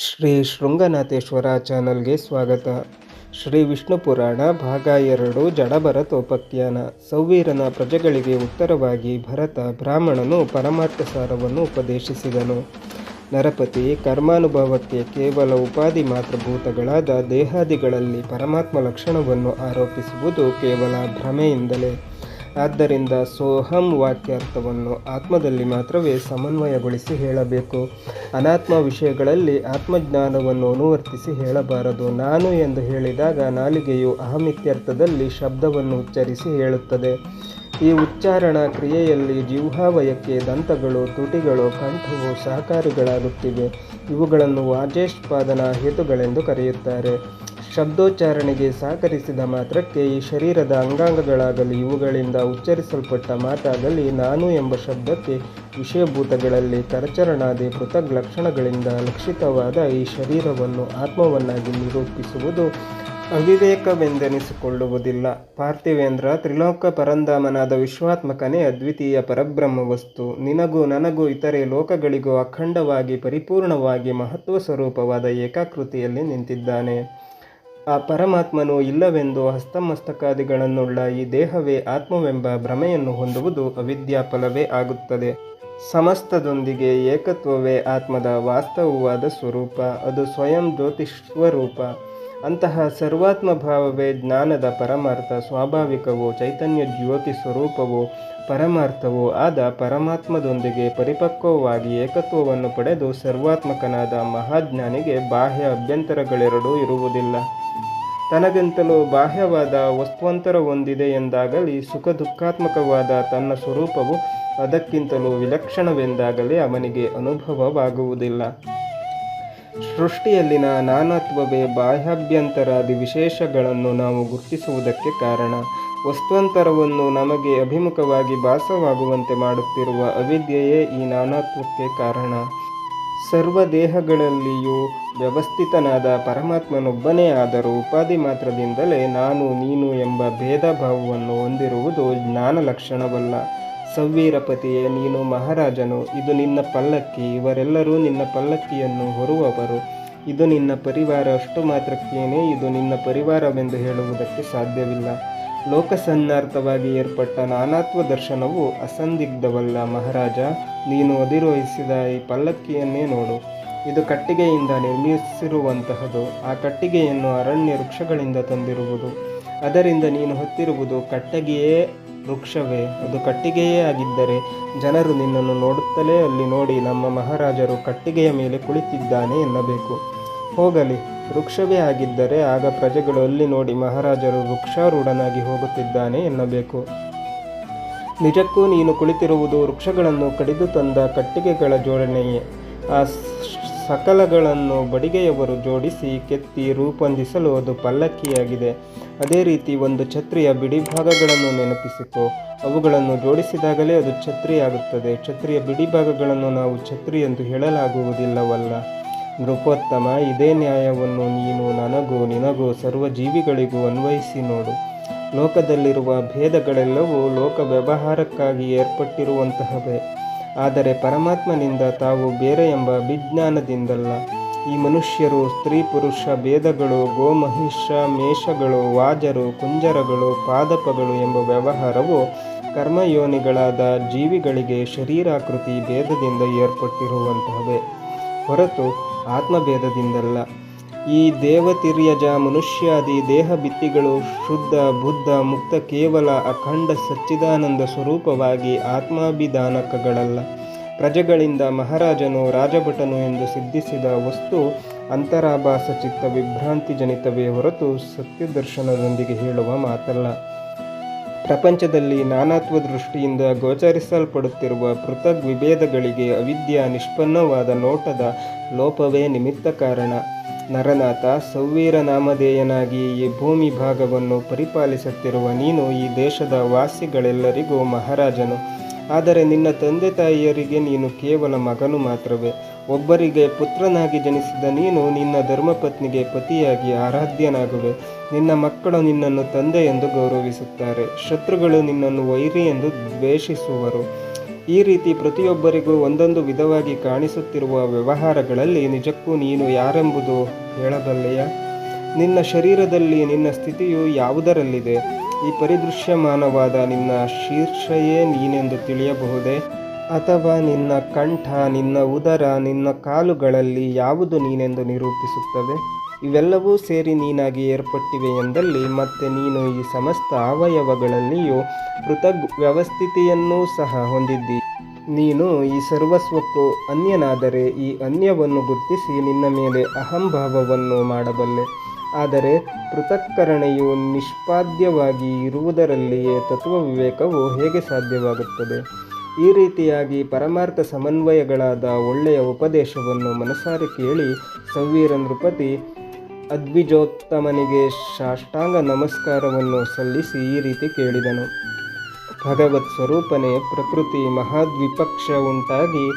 ಶ್ರೀ ಶೃಂಗನಾಥೇಶ್ವರ ಚಾನಲ್ಗೆ ಸ್ವಾಗತ. ಶ್ರೀ ವಿಷ್ಣು ಪುರಾಣ ಭಾಗ 2 ಜಡಭರತೋಪಾಖ್ಯಾನ. ಸೌವೀರನ ಪ್ರಜೆಗಳಿಗೆ ಉತ್ತರವಾಗಿ ಭರತ ಬ್ರಾಹ್ಮಣನು ಪರಮಾರ್ಥ ಸಾರವನ್ನು ಉಪದೇಶಿಸಿದನು. ನರಪತಿ ಕರ್ಮಾನುಭವಕ್ಕೆ ಕೇವಲ ಉಪಾಧಿ ಮಾತ್ರ ಭೂತಗಳಾದ ದೇಹಾದಿಗಳಲ್ಲಿ ಪರಮಾತ್ಮ ಲಕ್ಷಣವನ್ನು ಆರೋಪಿಸುವುದು ಕೇವಲ ಭ್ರಮೆಯಿಂದಲೇ. ಆದ್ದರಿಂದ ಸೋಹಂ ವಾಕ್ಯಾರ್ಥವನ್ನು ಆತ್ಮದಲ್ಲಿ ಮಾತ್ರವೇ ಸಮನ್ವಯಗೊಳಿಸಿ ಹೇಳಬೇಕು. ಅನಾತ್ಮ ವಿಷಯಗಳಲ್ಲಿ ಆತ್ಮಜ್ಞಾನವನ್ನು ಅನುವರ್ತಿಸಿ ಹೇಳಬಾರದು. ನಾನು ಎಂದು ಹೇಳಿದಾಗ ನಾಲಿಗೆಯು ಅಹಮಿತ್ಯರ್ಥದಲ್ಲಿ ಶಬ್ದವನ್ನು ಉಚ್ಚರಿಸಿ ಹೇಳುತ್ತದೆ. ಈ ಉಚ್ಚಾರಣಾ ಕ್ರಿಯೆಯಲ್ಲಿ ಜಿಹ್ವಾವಯಕ್ಕೆ ದಂತಗಳು, ತುಟಿಗಳು, ಕಂಠವು ಸಹಕಾರಿಗಳಾಗುತ್ತಿವೆ. ಇವುಗಳನ್ನು ವಾಚೇಷ್ಪಾದನ ಹೇತುಗಳೆಂದು ಕರೆಯುತ್ತಾರೆ. ಶಬ್ದೋಚ್ಚಾರಣೆಗೆ ಸಹಕರಿಸಿದ ಮಾತ್ರಕ್ಕೆ ಈ ಶರೀರದ ಅಂಗಾಂಗಗಳಾಗಲಿ ಇವುಗಳಿಂದ ಉಚ್ಚರಿಸಲ್ಪಟ್ಟ ಮಾತಾಗಲಿ ನಾನು ಎಂಬ ಶಬ್ದಕ್ಕೆ ವಿಷಯಭೂತಗಳಲ್ಲಿ ಕರಚರಣಾದಿ ಪೃಥಗ್ ಲಕ್ಷಣಗಳಿಂದ ಲಕ್ಷಿತವಾದ ಈ ಶರೀರವನ್ನು ಆತ್ಮವನ್ನಾಗಿ ನಿರೂಪಿಸುವುದು ಅವಿವೇಕವೆಂದೆನಿಸಿಕೊಳ್ಳುವುದಿಲ್ಲ. ಪಾರ್ಥಿವೇಂದ್ರ, ತ್ರಿಲೋಕ ಪರಂಧಾಮನಾದ ವಿಶ್ವಾತ್ಮಕನೇ ಅದ್ವಿತೀಯ ಪರಬ್ರಹ್ಮ ವಸ್ತು. ನಿನಗೂ ನನಗೂ ಇತರೆ ಲೋಕಗಳಿಗೂ ಅಖಂಡವಾಗಿ ಪರಿಪೂರ್ಣವಾಗಿ ಮಹತ್ವ ಸ್ವರೂಪವಾದ ಏಕಾಕೃತಿಯಲ್ಲಿ ನಿಂತಿದ್ದಾನೆ. ಆ ಪರಮಾತ್ಮನು ಇಲ್ಲವೆಂದು ಹಸ್ತಮಸ್ತಕಾದಿಗಳನ್ನುಳ್ಳ ಈ ದೇಹವೇ ಆತ್ಮವೆಂಬ ಭ್ರಮೆಯನ್ನು ಹೊಂದುವುದು ಅವಿದ್ಯಾಫಲವೇ ಆಗುತ್ತದೆ. ಸಮಸ್ತದೊಂದಿಗೆ ಏಕತ್ವವೇ ಆತ್ಮದ ವಾಸ್ತವವಾದ ಸ್ವರೂಪ. ಅದು ಸ್ವಯಂ ಜ್ಯೋತಿಷ್ವರೂಪ. ಅಂತಹ ಸರ್ವಾತ್ಮ ಭಾವವೇ ಜ್ಞಾನದ ಪರಮಾರ್ಥ. ಸ್ವಾಭಾವಿಕವೋ ಚೈತನ್ಯ ಜ್ಯೋತಿ ಸ್ವರೂಪವೋ ಪರಮಾರ್ಥವೋ ಆದ ಪರಮಾತ್ಮದೊಂದಿಗೆ ಪರಿಪಕ್ವವಾಗಿ ಏಕತ್ವವನ್ನು ಪಡೆದು ಸರ್ವಾತ್ಮಕನಾದ ಮಹಾಜ್ಞಾನಿಗೆ ಬಾಹ್ಯ ಅಭ್ಯಂತರಗಳೆರಡೂ ಇರುವುದಿಲ್ಲ. ತನಗಿಂತಲೂ ಬಾಹ್ಯವಾದ ವಸ್ತುವಂತರ ಹೊಂದಿದೆ ಎಂದಾಗಲಿ ಸುಖ ದುಃಖಾತ್ಮಕವಾದ ತನ್ನ ಸ್ವರೂಪವು ಅದಕ್ಕಿಂತಲೂ ವಿಲಕ್ಷಣವೆಂದಾಗಲಿ ಅವನಿಗೆ ಅನುಭವವಾಗುವುದಿಲ್ಲ. ಸೃಷ್ಟಿಯಲ್ಲಿನ ನಾನಾತ್ವವೇ ಬಾಹ್ಯಾಭ್ಯಂತರಾದಿ ವಿಶೇಷಗಳನ್ನು ನಾವು ಗುರುತಿಸುವುದಕ್ಕೆ ಕಾರಣ. ವಸ್ತುವಂತರವನ್ನು ನಮಗೆ ಅಭಿಮುಖವಾಗಿ ಭಾಸವಾಗುವಂತೆ ಮಾಡುತ್ತಿರುವ ಅವಿದ್ಯೆಯೇ ಈ ನಾನಾತ್ವಕ್ಕೆ ಕಾರಣ. ಸರ್ವ ದೇಹಗಳಲ್ಲಿಯೂ ವ್ಯವಸ್ಥಿತನಾದ ಪರಮಾತ್ಮನೊಬ್ಬನೇ ಆದರೂ ಉಪಾಧಿ ಮಾತ್ರದಿಂದಲೇ ನಾನು ನೀನು ಎಂಬ ಭೇದ ಭಾವವನ್ನು ಹೊಂದಿರುವುದು ಜ್ಞಾನ ಲಕ್ಷಣವಲ್ಲ. ಸೌವೀರಪತಿಯೇ, ನೀನು ಮಹಾರಾಜನು. ಇದು ನಿನ್ನ ಪಲ್ಲಕ್ಕಿ. ಇವರೆಲ್ಲರೂ ನಿನ್ನ ಪಲ್ಲಕ್ಕಿಯನ್ನು ಹೊರುವವರು. ಇದು ನಿನ್ನ ಪರಿವಾರ. ಅಷ್ಟು ಮಾತ್ರಕ್ಕೇನೆ ಇದು ನಿನ್ನ ಪರಿವಾರವೆಂದು ಹೇಳುವುದಕ್ಕೆ ಸಾಧ್ಯವಿಲ್ಲ. ಲೋಕಸನ್ನಾರ್ಥವಾಗಿ ಏರ್ಪಟ್ಟ ನಾನಾತ್ವ ದರ್ಶನವು ಅಸಂದಿಗ್ಧವಲ್ಲ. ಮಹಾರಾಜ, ನೀನು ಅಧಿರೋಹಿಸಿದ ಈ ಪಲ್ಲಕ್ಕಿಯನ್ನೇ ನೋಡು. ಇದು ಕಟ್ಟಿಗೆಯಿಂದ ನಿರ್ಮಿಸಿರುವಂತಹದು. ಆ ಕಟ್ಟಿಗೆಯನ್ನು ಅರಣ್ಯ ವೃಕ್ಷಗಳಿಂದ ತಂದಿರುವುದು. ಅದರಿಂದ ನೀನು ಹೊತ್ತಿರುವುದು ಕಟ್ಟಿಗೆಯೇ ವೃಕ್ಷವೇ. ಅದು ಕಟ್ಟಿಗೆಯೇ ಆಗಿದ್ದರೆ ಜನರು ನಿನ್ನನ್ನು ನೋಡುತ್ತಲೇ ಅಲ್ಲಿ ನೋಡಿ ನಮ್ಮ ಮಹಾರಾಜರು ಕಟ್ಟಿಗೆಯ ಮೇಲೆ ಕುಳಿತಿದ್ದಾನೆ ಎನ್ನಬೇಕು. ಹೋಗಲಿ, ವೃಕ್ಷವೇ ಆಗಿದ್ದರೆ ಆಗ ಪ್ರಜೆಗಳು ಅಲ್ಲಿ ನೋಡಿ ಮಹಾರಾಜರು ವೃಕ್ಷಾರೂಢನಾಗಿ ಹೋಗುತ್ತಿದ್ದಾನೆ ಎನ್ನಬೇಕು. ನಿಜಕ್ಕೂ ನೀನು ಕುಳಿತಿರುವುದು ವೃಕ್ಷಗಳನ್ನು ಕಡಿದು ತಂದ ಕಟ್ಟಿಗೆಗಳ ಜೋಡಣೆಯೇ. ಆ ಸಕಲಗಳನ್ನು ಬಡಿಗೆಯವರು ಜೋಡಿಸಿ ಕೆತ್ತಿ ರೂಪೊಂದಿಸಲು ಅದು ಪಲ್ಲಕ್ಕಿಯಾಗಿದೆ. ಅದೇ ರೀತಿ ಒಂದು ಛತ್ರಿಯ ಬಿಡಿಭಾಗಗಳನ್ನು ನೆನಪಿಸಿಕೊ. ಅವುಗಳನ್ನು ಜೋಡಿಸಿದಾಗಲೇ ಅದು ಛತ್ರಿಯಾಗುತ್ತದೆ. ಛತ್ರಿಯ ಬಿಡಿಭಾಗಗಳನ್ನು ನಾವು ಛತ್ರಿ ಎಂದು ಹೇಳಲಾಗುವುದಿಲ್ಲವಲ್ಲ. ನೃಪೋತ್ತಮ, ಇದೇ ನ್ಯಾಯವನ್ನು ನೀನು ನನಗೂ ನಿನಗೂ ಸರ್ವ ಜೀವಿಗಳಿಗೂ ಅನ್ವಯಿಸಿ ನೋಡು. ಲೋಕದಲ್ಲಿರುವ ಭೇದಗಳೆಲ್ಲವೂ ಲೋಕ ವ್ಯವಹಾರಕ್ಕಾಗಿ ಏರ್ಪಟ್ಟಿರುವಂತಹವೇ. ಆದರೆ ಪರಮಾತ್ಮನಿಂದ ತಾವು ಬೇರೆ ಎಂಬ ಅಭಿಜ್ಞಾನದಿಂದಲ್ಲ. ಈ ಮನುಷ್ಯರು, ಸ್ತ್ರೀ ಪುರುಷ ಭೇದಗಳು, ಗೋಮಹಿಷ ಮೇಷಗಳು, ವಾಜರು, ಕುಂಜರಗಳು, ಪಾದಪಗಳು ಎಂಬ ವ್ಯವಹಾರವು ಕರ್ಮಯೋನಿಗಳಾದ ಜೀವಿಗಳಿಗೆ ಶರೀರಾಕೃತಿ ಭೇದದಿಂದ ಏರ್ಪಟ್ಟಿರುವಂತಹವೇ ಹೊರತು ಆತ್ಮಭೇದದಿಂದಲ್ಲ. ಈ ದೇವತಿರ್ಯಜ ಮನುಷ್ಯಾದಿ ದೇಹ ಭಿತ್ತಿಗಳು ಶುದ್ಧ ಬುದ್ಧ ಮುಕ್ತ ಕೇವಲ ಅಖಂಡ ಸಚ್ಚಿದಾನಂದ ಸ್ವರೂಪವಾಗಿ ಆತ್ಮಾಭಿಧಾನಕಗಳಲ್ಲ. ಪ್ರಜೆಗಳಿಂದ ಮಹಾರಾಜನು ರಾಜಭಟನು ಎಂದು ಸಿದ್ಧಿಸಿದ ವಸ್ತು ಅಂತರಾಭಾಸ ಚಿತ್ತ ವಿಭ್ರಾಂತಿ ಜನಿತವೇ ಹೊರತು ಸತ್ಯದರ್ಶನದೊಂದಿಗೆ ಹೇಳುವ ಮಾತಲ್ಲ. ಪ್ರಪಂಚದಲ್ಲಿ ನಾನಾತ್ವ ದೃಷ್ಟಿಯಿಂದ ಗೋಚರಿಸಲ್ಪಡುತ್ತಿರುವ ಪೃಥಗ್ ವಿಭೇದಗಳಿಗೆ ಅವಿದ್ಯಾ ನಿಷ್ಪನ್ನವಾದ ನೋಟದ ಲೋಪವೇ ನಿಮಿತ್ತ ಕಾರಣ. ನರನಾಥ, ಸೌವೀರ ನಾಮಧೇಯನಾಗಿ ಈ ಭೂಮಿ ಭಾಗವನ್ನು ಪರಿಪಾಲಿಸುತ್ತಿರುವ ನೀನು ಈ ದೇಶದ ವಾಸಿಗಳೆಲ್ಲರಿಗೂ ಮಹಾರಾಜನು. ಆದರೆ ನಿನ್ನ ತಂದೆ ತಾಯಿಯರಿಗೆ ನೀನು ಕೇವಲ ಮಗನು ಮಾತ್ರವೇ. ಒಬ್ಬರಿಗೆ ಪುತ್ರನಾಗಿ ಜನಿಸಿದ ನೀನು ನಿನ್ನ ಧರ್ಮಪತ್ನಿಗೆ ಪತಿಯಾಗಿ ಆರಾಧ್ಯನಾಗುವೆ. ನಿನ್ನ ಮಕ್ಕಳು ನಿನ್ನನ್ನು ತಂದೆ ಎಂದು ಗೌರವಿಸುತ್ತಾರೆ. ಶತ್ರುಗಳು ನಿನ್ನನ್ನು ವೈರಿ ಎಂದು ದ್ವೇಷಿಸುವರು. ಈ ರೀತಿ ಪ್ರತಿಯೊಬ್ಬರಿಗೂ ಒಂದೊಂದು ವಿಧವಾಗಿ ಕಾಣಿಸುತ್ತಿರುವ ವ್ಯವಹಾರಗಳಲ್ಲಿ ನಿಜಕ್ಕೂ ನೀನು ಯಾರೆಂಬುದು ಹೇಳಬಲ್ಲೆಯಾ? ನಿನ್ನ ಶರೀರದಲ್ಲಿ ನಿನ್ನ ಸ್ಥಿತಿಯು ಯಾವುದರಲ್ಲಿದೆ? ಈ ಪರಿದೃಶ್ಯಮಾನವಾದ ನಿನ್ನ ಶೀರ್ಷಯೇ ನೀನೆಂದು ತಿಳಿಯಬಹುದೇ? ಅಥವಾ ನಿನ್ನ ಕಂಠ, ನಿನ್ನ ಉದರ, ನಿನ್ನ ಕಾಲುಗಳಲ್ಲಿ ಯಾವುದು ನೀನೆಂದು ನಿರೂಪಿಸುತ್ತವೆ? ಇವೆಲ್ಲವೂ ಸೇರಿ ನೀನಾಗಿ ಏರ್ಪಟ್ಟಿವೆ ಎಂದಲ್ಲಿ ಮತ್ತೆ ನೀನು ಈ ಸಮಸ್ತ ಅವಯವಗಳಲ್ಲಿಯೂ ಪೃಥಗ್ ವ್ಯವಸ್ಥಿತಿಯನ್ನೂ ಸಹ ಹೊಂದಿದ್ದಿ. ನೀನು ಈ ಸರ್ವಸ್ವಕ್ಕೂ ಅನ್ಯನಾದರೆ ಈ ಅನ್ಯವನ್ನು ಗುರುತಿಸಿ ನಿನ್ನ ಮೇಲೆ ಅಹಂಭಾವವನ್ನು ಮಾಡಬಲ್ಲೆ. ಆದರೆ ಪೃಥಕ್ಕರಣೆಯು ನಿಷ್ಪಾದ್ಯವಾಗಿ ಇರುವುದರಲ್ಲಿಯೇ ತತ್ವವಿವೇಕವು ಹೇಗೆ ಸಾಧ್ಯವಾಗುತ್ತದೆ? ಈ ರೀತಿಯಾಗಿ ಪರಮಾರ್ಥ ಸಮನ್ವಯಗಳಾದ ಒಳ್ಳೆಯ ಉಪದೇಶವನ್ನು ಮನಸಾರೆ ಕೇಳಿ ಸವ್ವೀರ ನೃಪತಿ ಅದ್ವಿಜೋತ್ತಮನಿಗೆ ಸಾಷ್ಟಾಂಗ ನಮಸ್ಕಾರವನ್ನು ಸಲ್ಲಿಸಿ ಈ ರೀತಿ ಕೇಳಿದನು. ಭಗವತ್ ಸ್ವರೂಪನೇ, ಪ್ರಕೃತಿ ಮಹಾದ್ವಿಪಕ್ಷ ಉಂಟಾಗಿ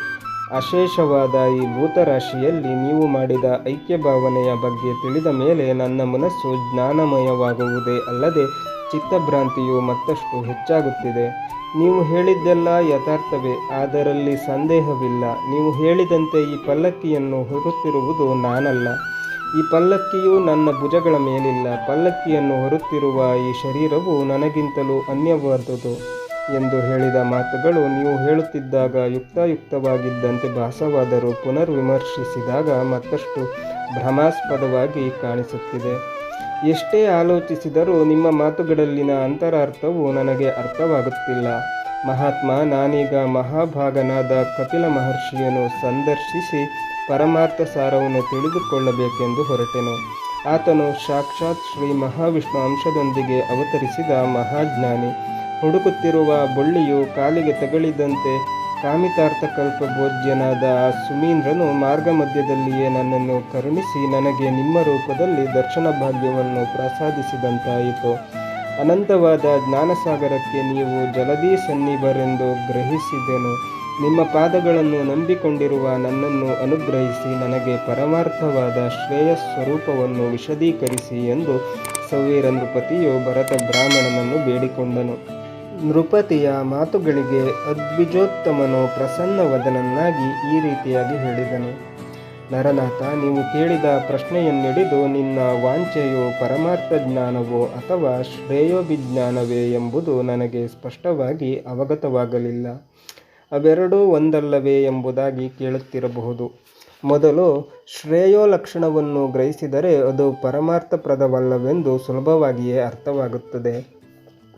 ಅಶೇಷವಾದ ಈ ಭೂತರಾಶಿಯಲ್ಲಿ ನೀವು ಮಾಡಿದ ಐಕ್ಯ ಭಾವನೆಯ ಬಗ್ಗೆ ತಿಳಿದ ಮೇಲೆ ನನ್ನ ಮನಸ್ಸು ಜ್ಞಾನಮಯವಾಗುವುದೇ ಅಲ್ಲದೆ ಚಿತ್ತಭ್ರಾಂತಿಯು ಮತ್ತಷ್ಟು ಹೆಚ್ಚಾಗುತ್ತಿದೆ. ನೀವು ಹೇಳಿದ್ದೆಲ್ಲ ಯಥಾರ್ಥವೇ, ಅದರಲ್ಲಿ ಸಂದೇಹವಿಲ್ಲ. ನೀವು ಹೇಳಿದಂತೆ ಈ ಪಲ್ಲಕ್ಕಿಯನ್ನು ಹೊರುತ್ತಿರುವುದು ನಾನಲ್ಲ. ಈ ಪಲ್ಲಕ್ಕಿಯು ನನ್ನ ಭುಜಗಳ ಮೇಲಿಲ್ಲ. ಪಲ್ಲಕ್ಕಿಯನ್ನು ಹೊರುತ್ತಿರುವ ಈ ಶರೀರವು ನನಗಿಂತಲೂ ಅನ್ಯವಾದುದು ಎಂದು ಹೇಳಿದ ಮಾತುಗಳು ನೀವು ಹೇಳುತ್ತಿದ್ದಾಗ ಯುಕ್ತಾಯುಕ್ತವಾಗಿದ್ದಂತೆ ಭಾಸವಾದರೂ ಪುನರ್ವಿಮರ್ಶಿಸಿದಾಗ ಮತ್ತಷ್ಟು ಭ್ರಮಾಸ್ಪದವಾಗಿ ಕಾಣಿಸುತ್ತಿದೆ. ಎಷ್ಟೇ ಆಲೋಚಿಸಿದರೂ ನಿಮ್ಮ ಮಾತುಗಳಲ್ಲಿನ ಅಂತರಾರ್ಥವು ನನಗೆ ಅರ್ಥವಾಗುತ್ತಿಲ್ಲ. ಮಹಾತ್ಮ, ನಾನೀಗ ಮಹಾಭಾಗನಾದ ಕಪಿಲ ಮಹರ್ಷಿಯನ್ನು ಸಂದರ್ಶಿಸಿ ಪರಮಾರ್ಥ ಸಾರವನ್ನು ತಿಳಿದುಕೊಳ್ಳಬೇಕೆಂದು ಹೊರಟೆನು. ಆತನು ಸಾಕ್ಷಾತ್ ಶ್ರೀ ಮಹಾವಿಷ್ಣು ಅಂಶದೊಂದಿಗೆ ಅವತರಿಸಿದ ಮಹಾಜ್ಞಾನಿ. ಹುಡುಕುತ್ತಿರುವ ಬಳ್ಳಿಯು ಕಾಲಿಗೆ ತಗುಲಿದಂತೆ ಕಾಮಿತಾರ್ಥಕಲ್ಪ ಭೋಜ್ಯನಾದ ಆ ಸುಮೀಂದ್ರನು ಮಾರ್ಗ ಮಧ್ಯದಲ್ಲಿಯೇ ನನ್ನನ್ನು ಕರುಣಿಸಿ ನನಗೆ ನಿಮ್ಮ ರೂಪದಲ್ಲಿ ದರ್ಶನ ಭಾಗ್ಯವನ್ನು ಪ್ರಸಾದಿಸಿದಂತಾಯಿತು. ಅನಂತವಾದ ಜ್ಞಾನಸಾಗರಕ್ಕೆ ನೀವು ಜಲಧಿ ಸನ್ನಿಭರೆಂದು ಗ್ರಹಿಸಿದೆನು. ನಿಮ್ಮ ಪಾದಗಳನ್ನು ನಂಬಿಕೊಂಡಿರುವ ನನ್ನನ್ನು ಅನುಗ್ರಹಿಸಿ ನನಗೆ ಪರಮಾರ್ಥವಾದ ಶ್ರೇಯಸ್ವರೂಪವನ್ನು ವಿಶದೀಕರಿಸಿ ಎಂದು ಸವ್ವೀರ ನೃಪತಿಯು ಭರತ ಬ್ರಾಹ್ಮಣನನ್ನು ಬೇಡಿಕೊಂಡನು. ನೃಪತಿಯ ಮಾತುಗಳಿಗೆ ಅದ್ವಿಜೋತ್ತಮನು ಪ್ರಸನ್ನವದನನ್ನಾಗಿ ಈ ರೀತಿಯಾಗಿ ಹೇಳಿದನು. ನರನಾಥ, ನೀವು ಕೇಳಿದ ಪ್ರಶ್ನೆಯನ್ನಿಡಿದು ನಿನ್ನ ವಾಂಛೆಯು ಪರಮಾರ್ಥ ಜ್ಞಾನವೋ ಅಥವಾ ಶ್ರೇಯೋಭಿಜ್ಞಾನವೇ ಎಂಬುದು ನನಗೆ ಸ್ಪಷ್ಟವಾಗಿ ಅವಗತವಾಗಲಿಲ್ಲ. ಅವೆರಡೂ ಒಂದಲ್ಲವೇ ಎಂಬುದಾಗಿ ಕೇಳುತ್ತಿರಬಹುದು. ಮೊದಲು ಶ್ರೇಯೋ ಲಕ್ಷಣವನ್ನು ಗ್ರಹಿಸಿದರೆ ಅದು ಪರಮಾರ್ಥಪ್ರದವಲ್ಲವೆಂದು ಸುಲಭವಾಗಿಯೇ ಅರ್ಥವಾಗುತ್ತದೆ.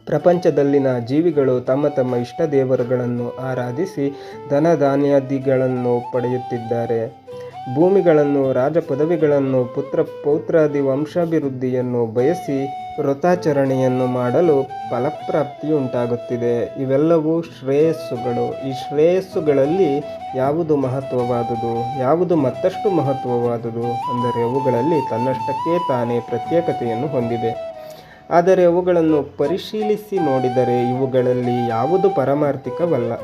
ಪ್ರಪಂಚದಲ್ಲಿನ ಜೀವಿಗಳು ತಮ್ಮ ತಮ್ಮ ಇಷ್ಟ ದೇವರುಗಳನ್ನು ಆರಾಧಿಸಿ ಧನಧಾನ್ಯಾದಿಗಳನ್ನು ಪಡೆಯುತ್ತಿದ್ದಾರೆ. ಭೂಮಿಗಳನ್ನು, ರಾಜ ಪದವಿಗಳನ್ನು, ಪುತ್ರ ಪೌತ್ರಾದಿ ವಂಶಾಭಿವೃದ್ಧಿಯನ್ನು ಬಯಸಿ ವ್ರತಾಚರಣೆಯನ್ನು ಮಾಡಲು ಫಲಪ್ರಾಪ್ತಿಯುಂಟಾಗುತ್ತಿದೆ. ಇವೆಲ್ಲವೂ ಶ್ರೇಯಸ್ಸುಗಳು. ಈ ಶ್ರೇಯಸ್ಸುಗಳಲ್ಲಿ ಯಾವುದು ಮಹತ್ವವಾದುದು, ಯಾವುದು ಮತ್ತಷ್ಟು ಮಹತ್ವವಾದುದು ಅಂದರೆ ಅವುಗಳಲ್ಲಿ ತನ್ನಷ್ಟಕ್ಕೆ ತಾನೇ ಪ್ರತ್ಯೇಕತೆಯನ್ನು ಹೊಂದಿವೆ. ಆದರೆ ಅವುಗಳನ್ನು ಪರಿಶೀಲಿಸಿ ನೋಡಿದರೆ ಇವುಗಳಲ್ಲಿ ಯಾವುದು ಪಾರಮಾರ್ಥಿಕವಲ್ಲ.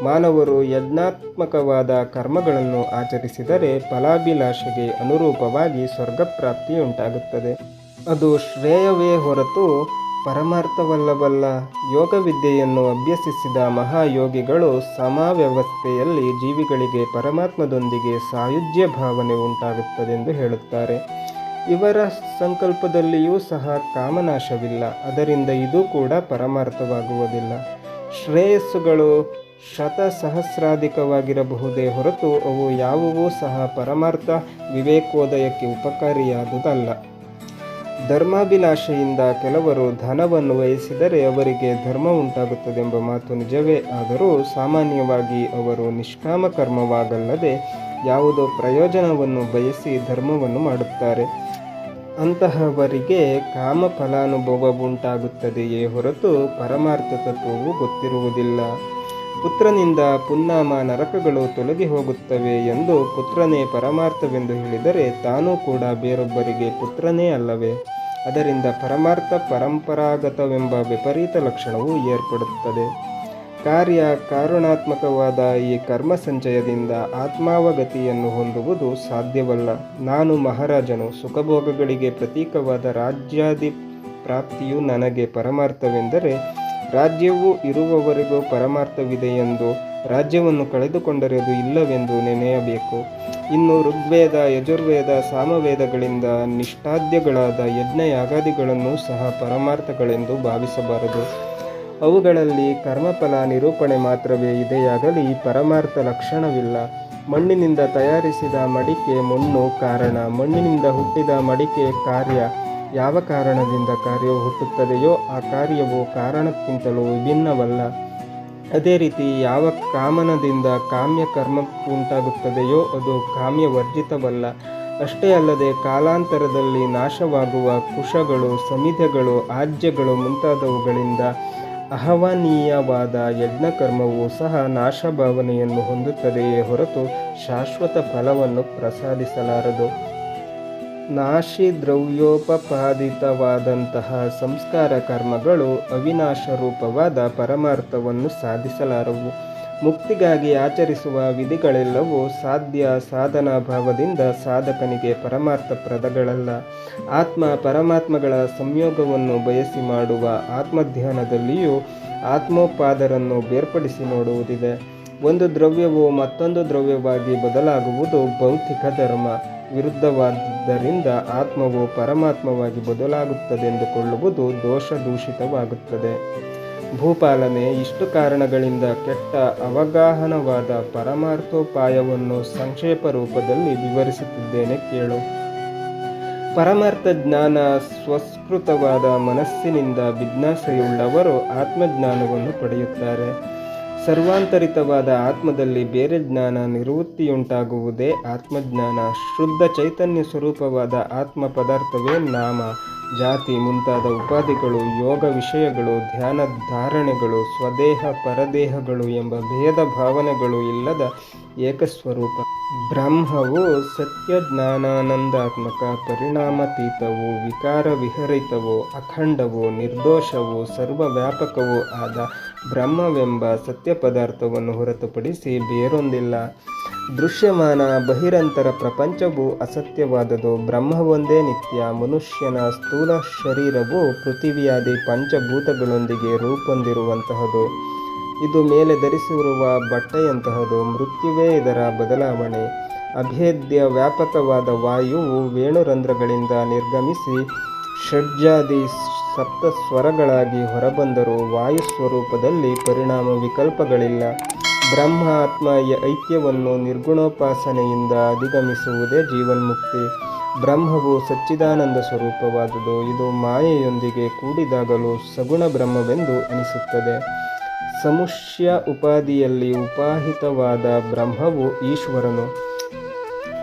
ಮಾನವರು ಯಜ್ಞಾತ್ಮಕವಾದ ಕರ್ಮಗಳನ್ನು ಆಚರಿಸಿದರೆ ಫಲಾಭಿಲಾಷೆಗೆ ಅನುರೂಪವಾಗಿ ಸ್ವರ್ಗಪ್ರಾಪ್ತಿಯುಂಟಾಗುತ್ತದೆ. ಅದು ಶ್ರೇಯವೇ ಹೊರತು ಪರಮಾರ್ಥವಲ್ಲವಲ್ಲ. ಯೋಗವಿದ್ಯೆಯನ್ನು ಅಭ್ಯಸಿಸಿದ ಮಹಾಯೋಗಿಗಳು ಸಮಾವ್ಯವಸ್ಥೆಯಲ್ಲಿ ಜೀವಿಗಳಿಗೆ ಪರಮಾತ್ಮದೊಂದಿಗೆ ಸಾಯುಜ್ಯ ಭಾವನೆ ಉಂಟಾಗುತ್ತದೆಂದು ಹೇಳುತ್ತಾರೆ. ಇವರ ಸಂಕಲ್ಪದಲ್ಲಿಯೂ ಸಹ ಕಾಮನಾಶವಿಲ್ಲ. ಅದರಿಂದ ಇದು ಕೂಡ ಪರಮಾರ್ಥವಾಗುವುದಿಲ್ಲ. ಶ್ರೇಯಸ್ಸುಗಳು ಶತಸಹಸ್ರಾಧಿಕವಾಗಿರಬಹುದೇ ಹೊರತು ಅವು ಯಾವುವೂ ಸಹ ಪರಮಾರ್ಥ ವಿವೇಕೋದಯಕ್ಕೆ ಉಪಕಾರಿಯಾದುದಲ್ಲ. ಧರ್ಮಾಭಿಲಾಷೆಯಿಂದ ಕೆಲವರು ಧನವನ್ನು ವಹಿಸಿದರೆ ಅವರಿಗೆ ಧರ್ಮ ಉಂಟಾಗುತ್ತದೆಂಬ ಮಾತು ನಿಜವೇ ಆದರೂ ಸಾಮಾನ್ಯವಾಗಿ ಅವರು ನಿಷ್ಕಾಮ ಕರ್ಮವಾಗಲ್ಲದೆ ಯಾವುದೋ ಪ್ರಯೋಜನವನ್ನು ಬಯಸಿ ಧರ್ಮವನ್ನು ಮಾಡುತ್ತಾರೆ. ಅಂತಹವರಿಗೆ ಕಾಮ ಫಲಾನುಭವವುಂಟಾಗುತ್ತದೆಯೇ ಹೊರತು ಪರಮಾರ್ಥ ತತ್ವವು ಗೊತ್ತಿರುವುದಿಲ್ಲ. ಪುತ್ರನಿಂದ ಪುನ್ನಾಮ ನರಕಗಳು ತೊಲಗಿ ಹೋಗುತ್ತವೆ ಎಂದು ಪುತ್ರನೇ ಪರಮಾರ್ಥವೆಂದು ಹೇಳಿದರೆ ತಾನೂ ಕೂಡ ಬೇರೊಬ್ಬರಿಗೆ ಪುತ್ರನೇ ಅಲ್ಲವೇ? ಅದರಿಂದ ಪರಮಾರ್ಥ ಪರಂಪರಾಗತವೆಂಬ ವಿಪರೀತ ಲಕ್ಷಣವು ಏರ್ಪಡುತ್ತದೆ. ಕಾರ್ಯ ಕಾರಣಾತ್ಮಕವಾದ ಈ ಕರ್ಮ ಸಂಚಯದಿಂದ ಆತ್ಮಾವಗತಿಯನ್ನು ಹೊಂದುವುದು ಸಾಧ್ಯವಲ್ಲ. ನಾನು ಮಹಾರಾಜನು, ಸುಖಭೋಗಗಳಿಗೆ ಪ್ರತೀಕವಾದ ರಾಜ್ಯಾದಿ ಪ್ರಾಪ್ತಿಯು ನನಗೆ ಪರಮಾರ್ಥವೆಂದರೆ ರಾಜ್ಯವು ಇರುವವರೆಗೂ ಪರಮಾರ್ಥವಿದೆಯೆಂದು ರಾಜ್ಯವನ್ನು ಕಳೆದುಕೊಂಡರೆ ಅದು ಇಲ್ಲವೆಂದು ನೆನೆಯಬೇಕು. ಇನ್ನು ಋಗ್ವೇದ, ಯಜುರ್ವೇದ, ಸಾಮವೇದಗಳಿಂದ ನಿಷ್ಠಾದ್ಯಗಳಾದ ಯಜ್ಞ ಯಾಗಾದಿಗಳನ್ನು ಸಹ ಪರಮಾರ್ಥಗಳೆಂದು ಭಾವಿಸಬಾರದು. ಅವುಗಳಲ್ಲಿ ಕರ್ಮಫಲ ನಿರೂಪಣೆ ಮಾತ್ರವೇ ಇದೆಯಾಗಲಿ ಪರಮಾರ್ಥ ಲಕ್ಷಣವಿಲ್ಲ. ಮಣ್ಣಿನಿಂದ ತಯಾರಿಸಿದ ಮಡಿಕೆ ಮಣ್ಣು ಕಾರಣ, ಮಣ್ಣಿನಿಂದ ಹುಟ್ಟಿದ ಮಡಿಕೆ ಕಾರ್ಯ. ಯಾವ ಕಾರಣದಿಂದ ಕಾರ್ಯವು ಹುಟ್ಟುತ್ತದೆಯೋ ಆ ಕಾರ್ಯವು ಕಾರಣಕ್ಕಿಂತಲೂ ವಿಭಿನ್ನವಲ್ಲ. ಅದೇ ರೀತಿ ಯಾವ ಕಾಮನದಿಂದ ಕಾಮ್ಯ ಕರ್ಮ ಉಂಟಾಗುತ್ತದೆಯೋ ಅದು ಕಾಮ್ಯವರ್ಜಿತವಲ್ಲ. ಅಷ್ಟೇ ಅಲ್ಲದೆ ಕಾಲಾಂತರದಲ್ಲಿ ನಾಶವಾಗುವ ಕುಶಗಳು, ಸಮಿಧೆಗಳು, ಆಜ್ಯಗಳು ಮುಂತಾದವುಗಳಿಂದ ಆಹ್ವಾನೀಯವಾದ ಯಜ್ಞಕರ್ಮವು ಸಹ ನಾಶಭಾವನೆಯನ್ನು ಹೊಂದುತ್ತದೆಯೇ ಹೊರತು ಶಾಶ್ವತ ಫಲವನ್ನು ಪ್ರಸಾದಿಸಲಾರದು. ನಾಶಿ ದ್ರವ್ಯೋಪಪಾದಿತವಾದಂತಹ ಸಂಸ್ಕಾರ ಕರ್ಮಗಳು ಅವಿನಾಶ ರೂಪವಾದ ಪರಮಾರ್ಥವನ್ನು ಸಾಧಿಸಲಾರವು. ಮುಕ್ತಿಗಾಗಿ ಆಚರಿಸುವ ವಿಧಿಗಳೆಲ್ಲವೂ ಸಾಧ್ಯ ಸಾಧನಾ ಭಾವದಿಂದ ಸಾಧಕನಿಗೆ ಪರಮಾರ್ಥಪ್ರದಗಳಲ್ಲ. ಆತ್ಮ ಪರಮಾತ್ಮಗಳ ಸಂಯೋಗವನ್ನು ಬಯಸಿ ಮಾಡುವ ಆತ್ಮಧ್ಯಾನದಲ್ಲಿಯೂ ಆತ್ಮೋಪಾದರನ್ನು ಬೇರ್ಪಡಿಸಿ ನೋಡುವುದಿದೆ. ಒಂದು ದ್ರವ್ಯವು ಮತ್ತೊಂದು ದ್ರವ್ಯವಾಗಿ ಬದಲಾಗುವುದು ಭೌತಿಕ ಧರ್ಮ ವಿರುದ್ಧವಾದ್ದರಿಂದ ಆತ್ಮವು ಪರಮಾತ್ಮವಾಗಿ ಬದಲಾಗುತ್ತದೆಂದುಕೊಳ್ಳುವುದು ದೋಷದೂಷಿತವಾಗುತ್ತದೆ. ಭೂಪಾಲನೆ, ಇಷ್ಟು ಕಾರಣಗಳಿಂದ ಕೆಟ್ಟ ಅವಗಾಹನವಾದ ಪರಮಾರ್ಥೋಪಾಯವನ್ನು ಸಂಕ್ಷೇಪ ರೂಪದಲ್ಲಿ ವಿವರಿಸುತ್ತಿದ್ದೇನೆ ಕೇಳು. ಪರಮಾರ್ಥ ಜ್ಞಾನ ಸ್ವಸ್ಕೃತವಾದ ಮನಸ್ಸಿನಿಂದ ಜಿಜ್ಞಾಸೆಯುಳ್ಳವರು ಆತ್ಮಜ್ಞಾನವನ್ನು ಪಡೆಯುತ್ತಾರೆ. ಸರ್ವಾಂತರಿತವಾದ ಆತ್ಮದಲ್ಲಿ ಬೇರೆ ಜ್ಞಾನ ನಿವೃತ್ತಿಯುಂಟಾಗುವುದೇ ಆತ್ಮಜ್ಞಾನ. ಶುದ್ಧ ಚೈತನ್ಯ ಸ್ವರೂಪವಾದ ಆತ್ಮ ಪದಾರ್ಥವೇ ನಾಮ, ಜಾತಿ ಮುಂತಾದ ಉಪಾಧಿಗಳು, ಯೋಗ ವಿಷಯಗಳು, ಧ್ಯಾನ ಧಾರಣೆಗಳು, ಸ್ವದೇಹ ಪರದೇಹಗಳು ಎಂಬ ಭೇದ ಭಾವನೆಗಳು ಇಲ್ಲದ ಏಕಸ್ವರೂಪ. ಬ್ರಹ್ಮವು ಸತ್ಯ ಜ್ಞಾನಾನಂದಾತ್ಮಕ, ಪರಿಣಾಮಾತೀತವೂ ವಿಕಾರ ವಿಹರಿತವೂ ಅಖಂಡವೂ ನಿರ್ದೋಷವೂ ಸರ್ವವ್ಯಾಪಕವೂ ಆದ ಬ್ರಹ್ಮವೆಂಬ ಸತ್ಯ ಪದಾರ್ಥವನ್ನು ಹೊರತುಪಡಿಸಿ ಬೇರೊಂದಿಲ್ಲ. ದೃಶ್ಯಮಾನ ಬಹಿರಂತರ ಪ್ರಪಂಚವು ಅಸತ್ಯವಾದುದು. ಬ್ರಹ್ಮವೊಂದೇ ನಿತ್ಯ. ಮನುಷ್ಯನ ಸ್ಥೂಲ ಶರೀರವು ಪೃಥಿವಿಯಾದಿ ಪಂಚಭೂತಗಳೊಂದಿಗೆ ರೂಪೊಂದಿರುವಂತಹದು. ಇದು ಮೇಲೆ ಧರಿಸಿರುವ ಬಟ್ಟೆಯಂತಹದು. ಮೃತ್ಯುವೇ ಇದರ ಬದಲಾವಣೆ. ಅಭೇದ್ಯ ವ್ಯಾಪಕವಾದ ವಾಯುವು ವೇಣುರಂಧ್ರಗಳಿಂದ ನಿರ್ಗಮಿಸಿ ಷಡ್ಜಾದಿ ಸಪ್ತ ಸ್ವರಗಳಾಗಿ ಹೊರಬಂದರೂ ವಾಯುಸ್ವರೂಪದಲ್ಲಿ ಪರಿಣಾಮ ವಿಕಲ್ಪಗಳಿಲ್ಲ. ಬ್ರಹ್ಮ ಆತ್ಮ ಐಕ್ಯವನ್ನು ನಿರ್ಗುಣೋಪಾಸನೆಯಿಂದ ಅಧಿಗಮಿಸುವುದೇ ಜೀವನ್ಮುಕ್ತಿ. ಬ್ರಹ್ಮವು ಸಚ್ಚಿದಾನಂದ ಸ್ವರೂಪವಾದುದು. ಇದು ಮಾಯೆಯೊಂದಿಗೆ ಕೂಡಿದಾಗಲೂ ಸಗುಣ ಬ್ರಹ್ಮವೆಂದು ಅನಿಸುತ್ತದೆ. ಸಮುಷ್ಯ ಉಪಾಧಿಯಲ್ಲಿ ಉಪಾಹಿತವಾದ ಬ್ರಹ್ಮವು ಈಶ್ವರನು.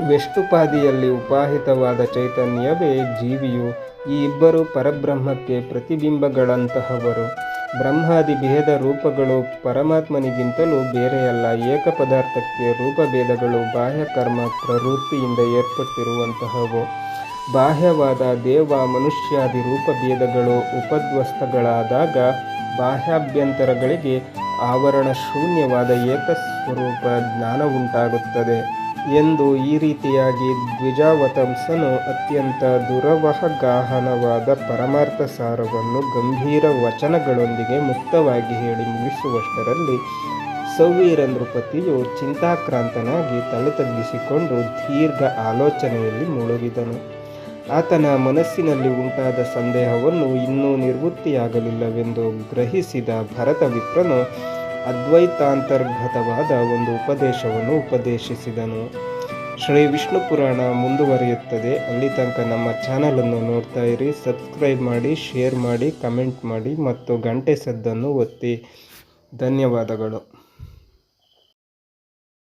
ವ್ಯಷ್ಟುಪಾದಿಯಲ್ಲಿ ಉಪಾಹಿತವಾದ ಚೈತನ್ಯವೇ ಜೀವಿಯು. ಈ ಇಬ್ಬರು ಪರಬ್ರಹ್ಮಕ್ಕೆ ಪ್ರತಿಬಿಂಬಗಳಂತಹವರು. ಬ್ರಹ್ಮಾದಿ ಭೇದ ರೂಪಗಳು ಪರಮಾತ್ಮನಿಗಿಂತಲೂ ಬೇರೆಯಲ್ಲ. ಏಕ ಪದಾರ್ಥಕ್ಕೆ ರೂಪಭೇದಗಳು ಬಾಹ್ಯ ಕರ್ಮ ಪ್ರವೃತ್ತಿಯಿಂದ ಏರ್ಪಟ್ಟಿರುವಂತಹವು. ಬಾಹ್ಯವಾದ ದೇವ ಮನುಷ್ಯಾದಿ ರೂಪಭೇದಗಳು ಉಪಧ್ವಸ್ತಗಳಾದಾಗ ಬಾಹ್ಯಾಭ್ಯಂತರಗಳಿಗೆ ಆವರಣ ಶೂನ್ಯವಾದ ಏಕಸ್ವರೂಪ ಜ್ಞಾನವುಂಟಾಗುತ್ತದೆ ಎಂದು ಈ ರೀತಿಯಾಗಿ ದ್ವಿಜಾವತಂಸನು ಅತ್ಯಂತ ದುರವಗಾಹನವಾದ ಪರಮಾರ್ಥ ಸಾರವನ್ನು ಗಂಭೀರ ವಚನಗಳೊಂದಿಗೆ ಮುಕ್ತವಾಗಿ ಹೇಳಿ ಮುಗಿಸುವಷ್ಟರಲ್ಲಿ ಸೌವೀರ ನೃಪತಿಯು ಚಿಂತಾಕ್ರಾಂತನಾಗಿ ತಲೆ ತಗ್ಗಿಸಿಕೊಂಡು ದೀರ್ಘ ಆಲೋಚನೆಯಲ್ಲಿ ಮುಳುಗಿದನು. ಆತನ ಮನಸ್ಸಿನಲ್ಲಿ ಉಂಟಾದ ಸಂದೇಹವನ್ನು ಇನ್ನೂ ನಿವೃತ್ತಿಯಾಗಲಿಲ್ಲವೆಂದು ಗ್ರಹಿಸಿದ ಭರತ ವಿಪ್ರನು ಅದ್ವೈತಾಂತರ್ಗತವಾದ ಒಂದು ಉಪದೇಶವನ್ನು ಉಪದೇಶಿಸಿದನು. ಶ್ರೀ ವಿಷ್ಣು ಪುರಾಣ ಮುಂದುವರಿಯುತ್ತದೆ. ಅಲ್ಲಿ ತನಕ ನಮ್ಮ ಚಾನಲನ್ನು ನೋಡ್ತಾ ಇರಿ. ಸಬ್ಸ್ಕ್ರೈಬ್ ಮಾಡಿ, ಶೇರ್ ಮಾಡಿ, ಕಮೆಂಟ್ ಮಾಡಿ ಮತ್ತು ಗಂಟೆ ಸದ್ದನ್ನು ಒತ್ತಿ. ಧನ್ಯವಾದಗಳು.